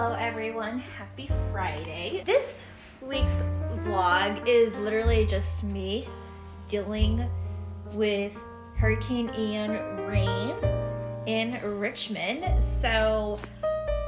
Hello everyone, happy Friday. This week's vlog is literally just me dealing with Hurricane Ian rain in Richmond. So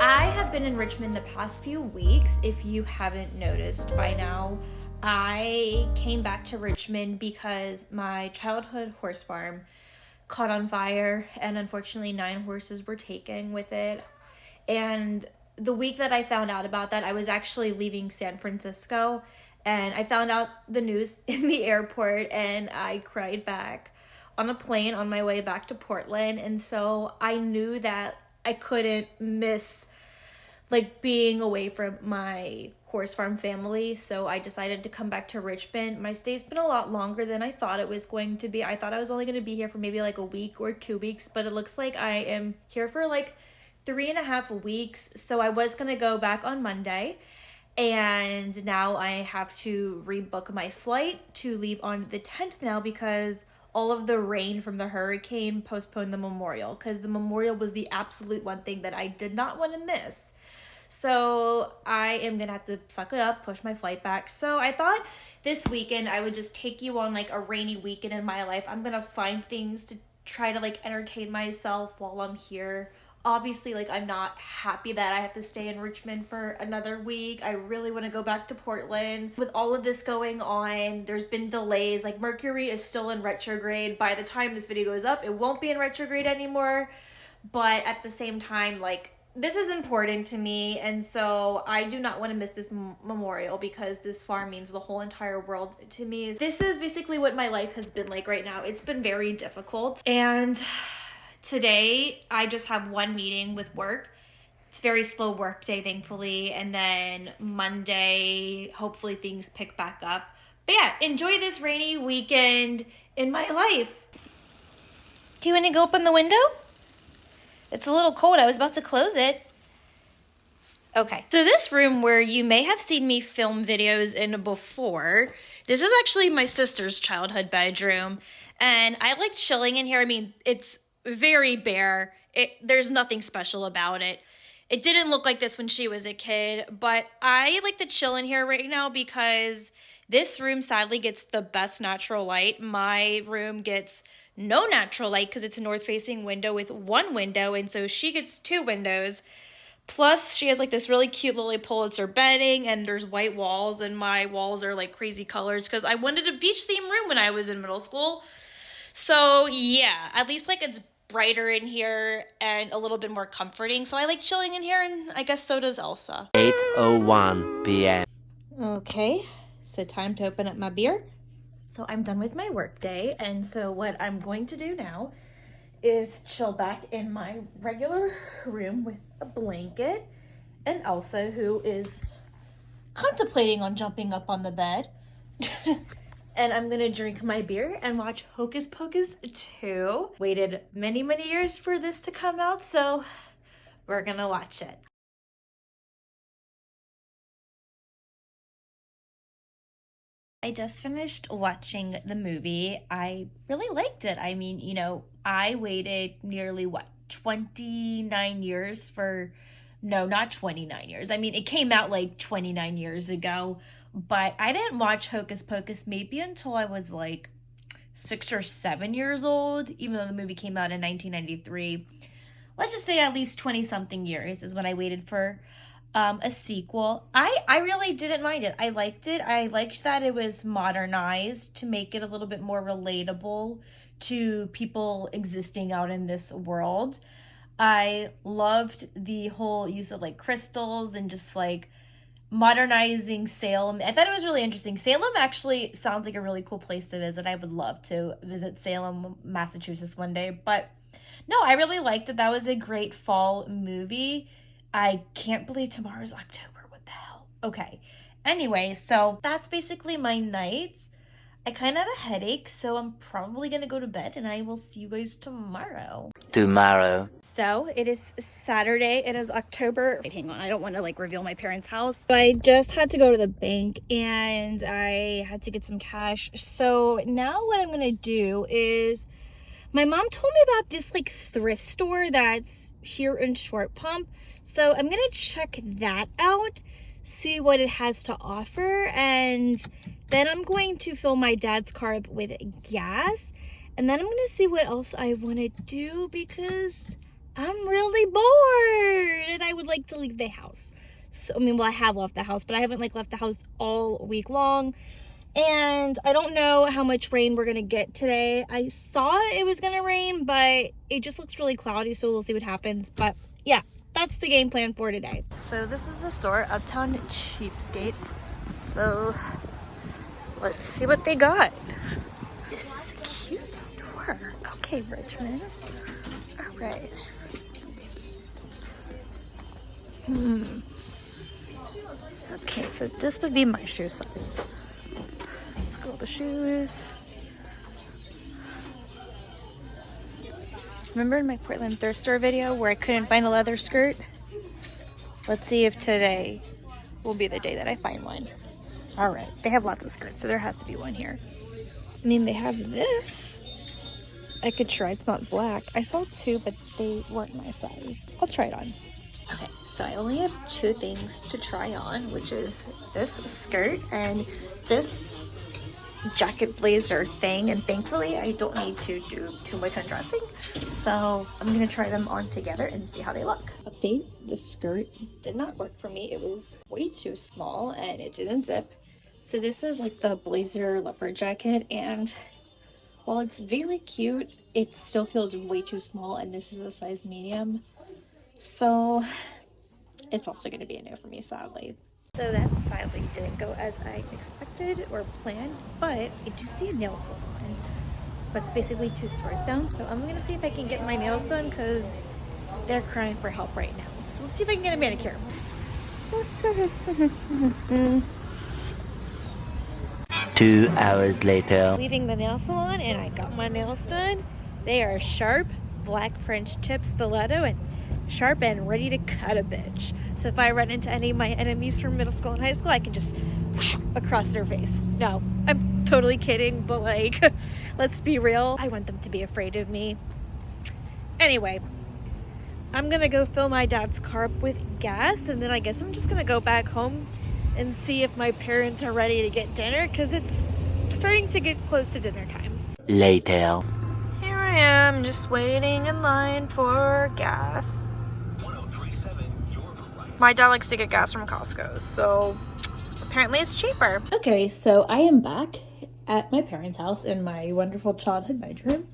I have been in Richmond the past few weeks. If you haven't noticed by now, I came back to Richmond because my childhood horse farm caught on fire and unfortunately 9 horses were taken with it. And the week that I found out about that, I was actually leaving San Francisco and I found out the news in the airport and I cried back on a plane on my way back to Portland. And so I knew that I couldn't miss being away from my horse farm family. So I decided to come back to Richmond. My stay's been a lot longer than I thought it was going to be. I thought I was only going to be here for maybe a week or 2 weeks, but it looks like I am here for 3.5 weeks. So I was gonna go back on Monday and now I have to rebook my flight to leave on the 10th now because all of the rain from the hurricane postponed the memorial, because the memorial was the absolute one thing that I did not want to miss. So I am gonna have to suck it up, push my flight back. So I thought this weekend I would just take you on a rainy weekend in my life. I'm gonna find things to try to entertain myself while I'm here. Obviously, I'm not happy that I have to stay in Richmond for another week. I really want to go back to Portland. With all of this going on, there's been delays. Mercury is still in retrograde. By the time this video goes up, it won't be in retrograde anymore. But at the same time, this is important to me. And so I do not want to miss this memorial because this farm means the whole entire world to me. This is basically what my life has been like right now. It's been very difficult. And today, I just have one meeting with work. It's a very slow work day, thankfully. And then Monday, hopefully things pick back up. But yeah, enjoy this rainy weekend in my life. Do you want to go open the window? It's a little cold. I was about to close it. Okay. So this room where you may have seen me film videos in before, this is actually my sister's childhood bedroom. And I like chilling in here. I mean, it's very bare. There's nothing special about it. It didn't look like this when she was a kid, but I like to chill in here right now because this room sadly gets the best natural light. My room gets no natural light because it's a north-facing window with one window, and so she gets 2 windows. Plus, she has this really cute Lily Pulitzer bedding, and there's white walls, and my walls are crazy colors because I wanted a beach theme room when I was in middle school. So yeah, at least it's brighter in here and a little bit more comforting. So I like chilling in here, and I guess so does Elsa. 8:01 p.m. Okay, so time to open up my beer. So I'm done with my work day, and so what I'm going to do now is chill back in my regular room with a blanket and Elsa, who is contemplating on jumping up on the bed. And I'm gonna drink my beer and watch Hocus Pocus 2. Waited many, many years for this to come out, so we're gonna watch it. I just finished watching the movie. I really liked it. I mean, I waited nearly 29 years for, no, not 29 years. I mean, it came out 29 years ago. But I didn't watch Hocus Pocus maybe until I was 6 or 7 years old, even though the movie came out in 1993. Let's just say at least 20-something years is when I waited for a sequel. I really didn't mind it. I liked it. I liked that it was modernized to make it a little bit more relatable to people existing out in this world. I loved the whole use of crystals and just modernizing Salem. I thought it was really interesting. Salem actually sounds like a really cool place to visit. I would love to visit Salem, Massachusetts one day. But no, I really liked it. That was a great fall movie. I can't believe tomorrow's October. What the hell? Okay. Anyway, so that's basically my night. I kind of have a headache, so I'm probably going to go to bed, and I will see you guys tomorrow. So it is Saturday. It is October. Wait, hang on. I don't want to reveal my parents' house. So I just had to go to the bank, and I had to get some cash. So now what I'm going to do is My mom told me about this like thrift store that's here in Short Pump. So I'm gonna check that out, see what it has to offer, and then I'm going to fill my dad's car up with gas. And then I'm gonna see what else I wanna do because I'm really bored and I would like to leave the house. So, I mean, well, I have left the house, but I haven't like left the house all week long. And I don't know how much rain we're gonna get today. I saw it was gonna rain, but it just looks really cloudy, so we'll see what happens. But yeah, that's the game plan for today. So this is the store, Uptown Cheapskate. So let's see what they got. This is a cute store. Okay, Richmond. All right. Okay, so this would be my shoe size. Let's go with the shoes. Remember in my Portland thrift store video where I couldn't find a leather skirt? Let's see if today will be the day that I find one. All right, they have lots of skirts, so there has to be one here. I mean, they have this. I could try, it's not black. I saw two, but they weren't my size. I'll try it on. Okay, so I only have two things to try on, which is this skirt and this jacket blazer thing. And thankfully, I don't need to do too much undressing. So I'm gonna try them on together and see how they look. Update, the skirt did not work for me. It was way too small and it didn't zip. So this is like the blazer leopard jacket, and while it's very cute, it still feels way too small, and this is a size medium. So it's also going to be a no for me, sadly. So that sadly didn't go as I expected or planned, but I do see a nail salon. But it's basically 2 stores down, so I'm going to see if I can get my nails done because they're crying for help right now. So let's see if I can get a manicure. 2 hours later. Leaving the nail salon, and I got my nails done. They are sharp, black French tip stiletto, and sharp and ready to cut a bitch. So if I run into any of my enemies from middle school and high school, I can just whoosh across their face. No, I'm totally kidding, but like, let's be real. I want them to be afraid of me. Anyway, I'm gonna go fill my dad's car up with gas, and then I guess I'm just gonna go back home and see if my parents are ready to get dinner, because it's starting to get close to dinner time. Later. Here I am, just waiting in line for gas. My dad likes to get gas from Costco, so apparently it's cheaper. Okay, so I am back at my parents' house in my wonderful childhood bedroom.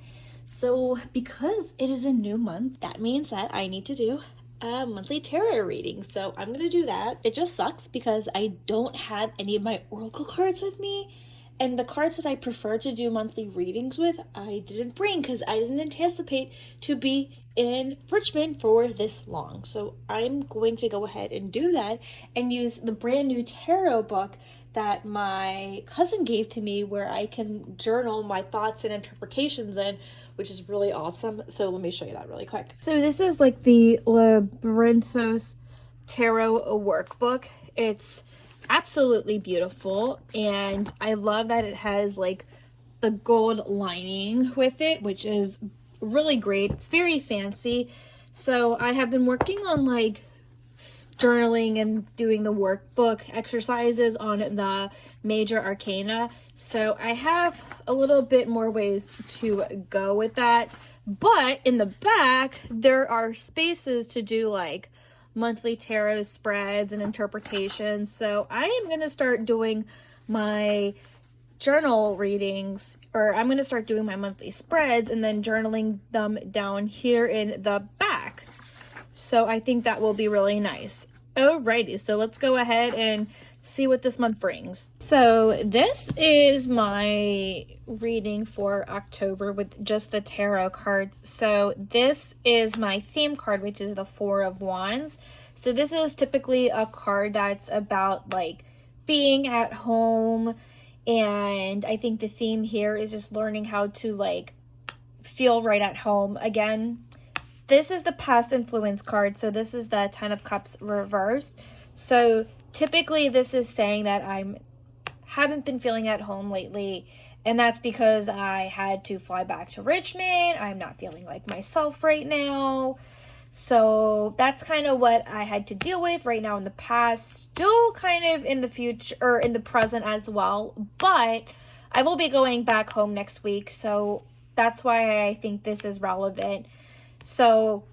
So because it is a new month, that means that I need to do a monthly tarot reading. So I'm gonna do that. It just sucks because I don't have any of my oracle cards with me. And the cards that I prefer to do monthly readings with, I didn't bring because I didn't anticipate to be in Richmond for this long. So I'm going to go ahead and do that and use the brand new tarot book that my cousin gave to me, where I can journal my thoughts and interpretations in, which is really awesome. So let me show you that really quick. So this is like the Labyrinthos Tarot workbook. It's absolutely beautiful, and I love that it has like the gold lining with it, which is really great. It's very fancy. So I have been working on like journaling and doing the workbook exercises on the major arcana, so I have a little bit more ways to go with that. But in the back there are spaces to do like monthly tarot spreads and interpretations. So I am going to start doing my journal readings, or I'm going to start doing my monthly spreads and then journaling them down here in the back. So I think that will be really nice. Alrighty, so let's go ahead and see what this month brings. So this is my reading for October with just the tarot cards. So this is my theme card, which is the 4 of Wands. So this is typically a card that's about like being at home, and I think the theme here is just learning how to like feel right at home again. This is the past influence card. So this is the 10 of Cups reversed. So typically this is saying that haven't been feeling at home lately, And that's because I had to fly back to Richmond. I'm not feeling like myself right now. So that's kind of what I had to deal with right now in the past, still kind of in the future or in the present as well. But I will be going back home next week. So that's why I think this is relevant. So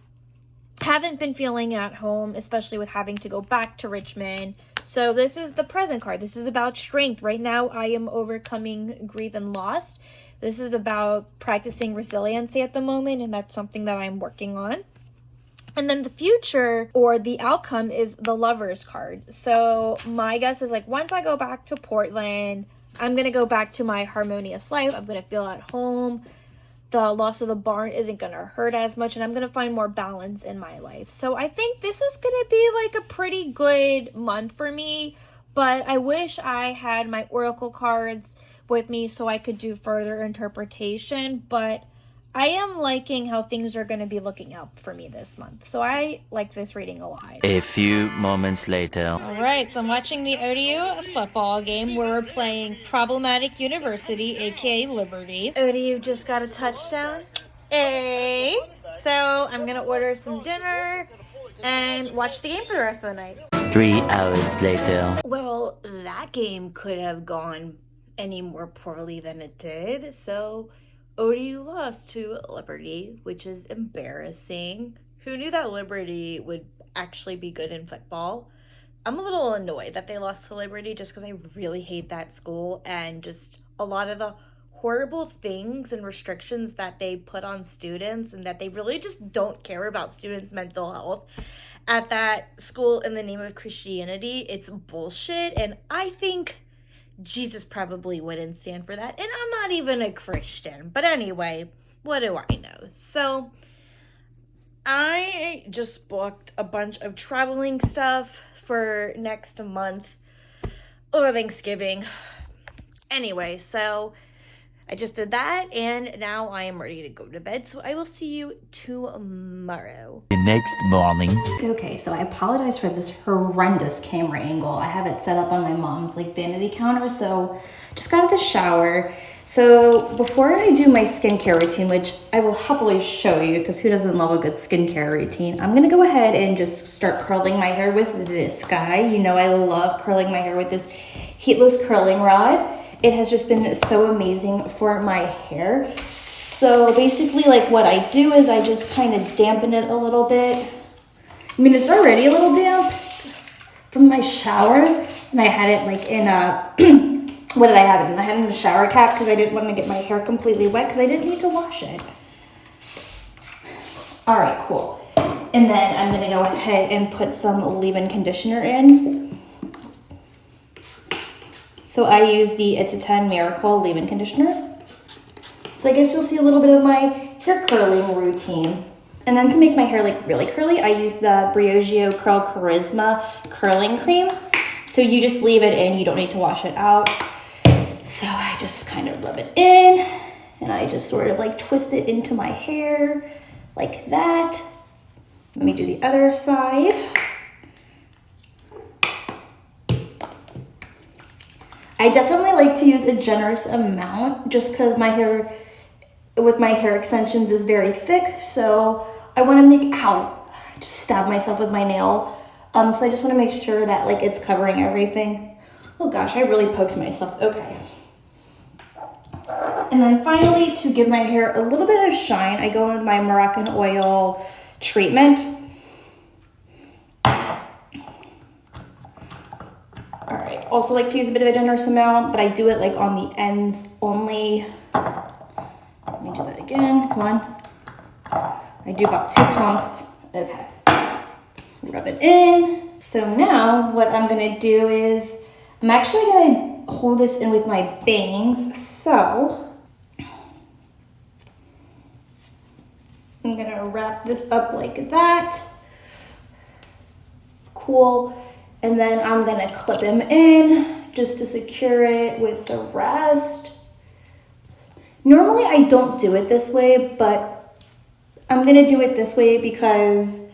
haven't been feeling at home, especially with having to go back to Richmond. So this is the present card. This is about strength. Right now, I am overcoming grief and loss. This is about practicing resiliency at the moment, and that's something that I'm working on. And then the future or the outcome is the Lovers card. So my guess is like once I go back to Portland, I'm going to go back to my harmonious life. I'm going to feel at home. The loss of the barn isn't going to hurt as much, and I'm going to find more balance in my life. So I think this is going to be like a pretty good month for me, but I wish I had my oracle cards with me so I could do further interpretation, but I am liking how things are going to be looking out for me this month. So I like this reading a lot. A few moments later. All right, so I'm watching the ODU football game where we're playing Problematic University, aka Liberty. ODU just got a touchdown. Hey! So I'm going to order some dinner and watch the game for the rest of the night. 3 hours later. Well, that game could have gone any more poorly than it did. So ODU lost to Liberty, which is embarrassing. Who knew that Liberty would actually be good in football? I'm a little annoyed that they lost to Liberty just because I really hate that school and just a lot of the horrible things and restrictions that they put on students and that they really just don't care about students' mental health at that school in the name of Christianity. It's bullshit, and I think Jesus probably wouldn't stand for that, and I'm not even a Christian. But anyway, what do I know? So I just booked a bunch of traveling stuff for next month or Thanksgiving. Anyway, so I just did that, and now I am ready to go to bed. So I will see you tomorrow. The next morning. Okay, so I apologize for this horrendous camera angle. I have it set up on my mom's like vanity counter, so just got out of the shower. So before I do my skincare routine, which I will happily show you because who doesn't love a good skincare routine, I'm gonna go ahead and just start curling my hair with this guy. You know I love curling my hair with this heatless curling rod. It has just been so amazing for my hair. So basically like what I do is I just kind of dampen it a little bit. I mean, it's already a little damp from my shower, and I had it like in a, what did I have it in? I had it in a shower cap because I didn't want to get my hair completely wet because I didn't need to wash it. All right, cool. And then I'm gonna go ahead and put some leave-in conditioner in. So I use the It's a 10 Miracle leave-in conditioner. So I guess you'll see a little bit of my hair curling routine. And then to make my hair like really curly, I use the Briogeo Curl Charisma curling cream. So you just leave it in, you don't need to wash it out. So I just kind of rub it in, and I just sort of like twist it into my hair like that. Let me do the other side. I definitely like to use a generous amount just because my hair, with my hair extensions, is very thick. So I want to make, ow, I just stabbed myself with my nail. So I just want to make sure that like it's covering everything. Oh gosh, I really poked myself. Okay. And then finally, to give my hair a little bit of shine, I go in with my Moroccan oil treatment. All right, also like to use a bit of a generous amount, but I do it like on the ends only. Let me do that again, come on. I do about 2 pumps. Okay, rub it in. So now what I'm gonna do is, I'm actually gonna hold this in with my bangs. So I'm gonna wrap this up like that. Cool. And then I'm gonna clip him in just to secure it with the rest. Normally I don't do it this way, but I'm gonna do it this way because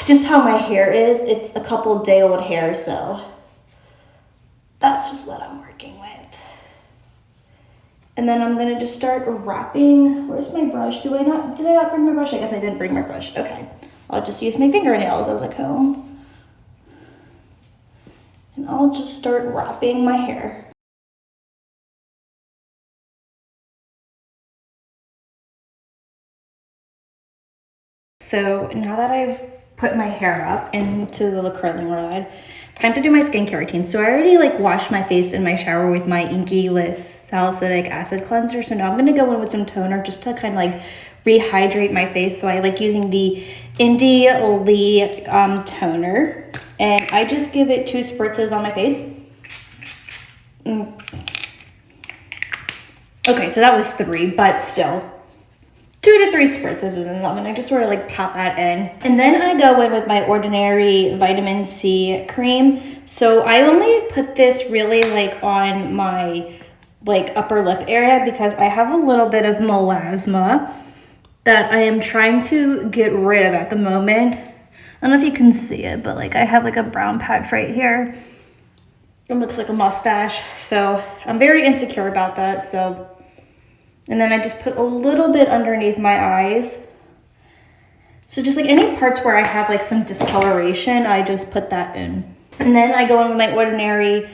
just how my hair is, it's a couple day old hair, so that's just what I'm working with. And then I'm gonna just start wrapping. Where's my brush? Did I not bring my brush? I guess I didn't bring my brush. Okay. I'll just use my fingernails as a comb. And I'll just start wrapping my hair. So now that I've put my hair up into the curling rod, time to do my skincare routine. So I already like washed my face in my shower with my Inky salicylic acid cleanser. So now I'm gonna go in with some toner just to kind of like rehydrate my face. So I like using the Indie Lee toner, and I just give it 2 spritzes on my face. Okay, so that was 3, but still. 2 to 3 spritzes is enough, and I just sort of like pat that in. And then I go in with my ordinary vitamin C cream. So I only put this really like on my like upper lip area because I have a little bit of melasma that I am trying to get rid of at the moment. I don't know if you can see it, but like I have like a brown patch right here. It looks like a mustache. So I'm very insecure about that. And then I just put a little bit underneath my eyes. So just like any parts where I have like some discoloration, I just put that in. And then I go in with my ordinary,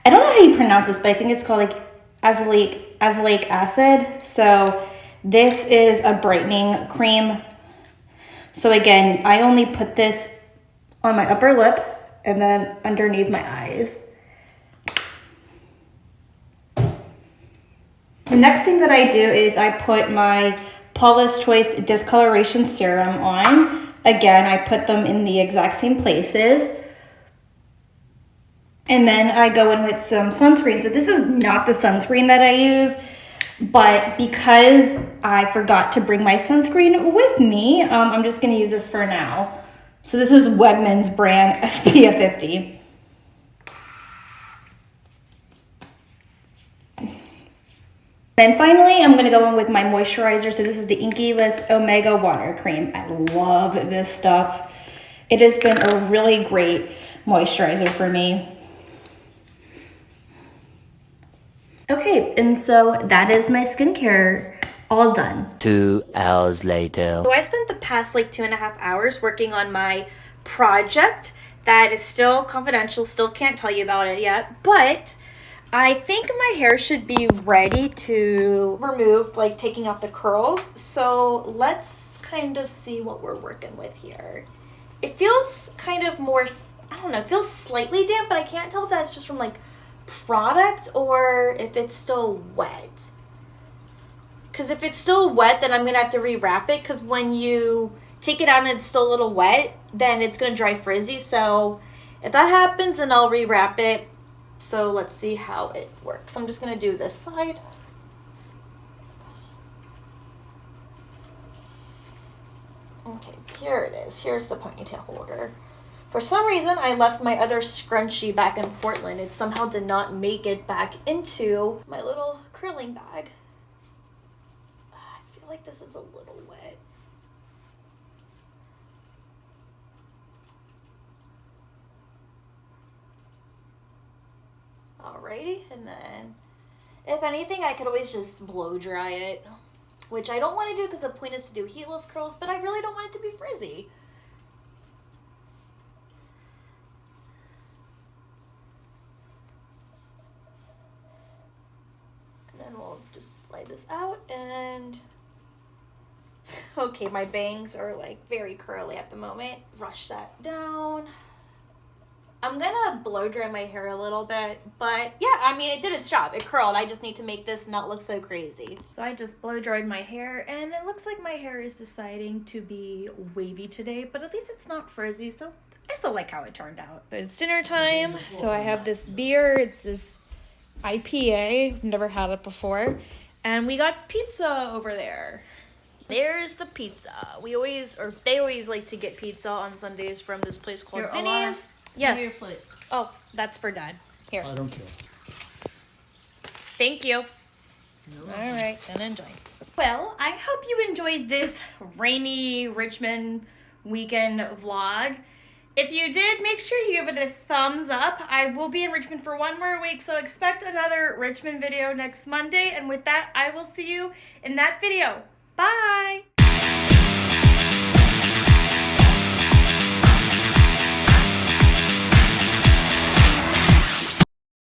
I don't know how you pronounce this, but I think it's called like azelaic acid. So this is a brightening cream. So again, I only put this on my upper lip and then underneath my eyes. The next thing that I do is I put my Paula's Choice Discoloration Serum on. Again, I put them in the exact same places. And then I go in with some sunscreen. So this is not the sunscreen that I use, but because I forgot to bring my sunscreen with me, I'm just gonna use this for now. So this is Wegmans brand SPF 50. Then finally, I'm gonna go in with my moisturizer. So this is the Inky Omega Water Cream. I love this stuff. It has been a really great moisturizer for me. Okay, and so that is my skincare all done. 2 hours later. So I spent the past like 2.5 hours working on my project that is still confidential, still can't tell you about it yet, but I think my hair should be ready to remove, like taking out the curls. So let's kind of see what we're working with here. It feels kind of more, I don't know, it feels slightly damp, but I can't tell if that's just from like product or if it's still wet. Because if it's still wet, then I'm gonna have to rewrap it, because when you take it out and it's still a little wet, then it's gonna dry frizzy. So if that happens, then I'll rewrap it. So let's see how it works. I'm just gonna do this side. Okay, here it is. Here's the ponytail holder. For some reason, I left my other scrunchie back in Portland. It somehow did not make it back into my little curling bag. I feel like this is a little wet. Alrighty, and then if anything, I could always just blow dry it, which I don't want to do because the point is to do heatless curls, but I really don't want it to be frizzy. And then we'll just slide this out, and okay, my bangs are like very curly at the moment. Brush that down. I'm gonna blow dry my hair a little bit, but yeah, I mean, it did its job. It curled. I just need to make this not look so crazy. So I just blow dried my hair, and it looks like my hair is deciding to be wavy today, but at least it's not frizzy, so I still like how it turned out. So it's dinner time, so I have this beer. It's this IPA. I've never had it before. And we got pizza over there. There's the pizza. They always like to get pizza on Sundays from this place called Vinny's. Yes. Give me your plate. Oh, that's for Dad. Here. I don't care. Thank you. All right, then enjoy. Well, I hope you enjoyed this rainy Richmond weekend vlog. If you did, make sure you give it a thumbs up. I will be in Richmond for 1 more week, so expect another Richmond video next Monday. And with that, I will see you in that video. Bye!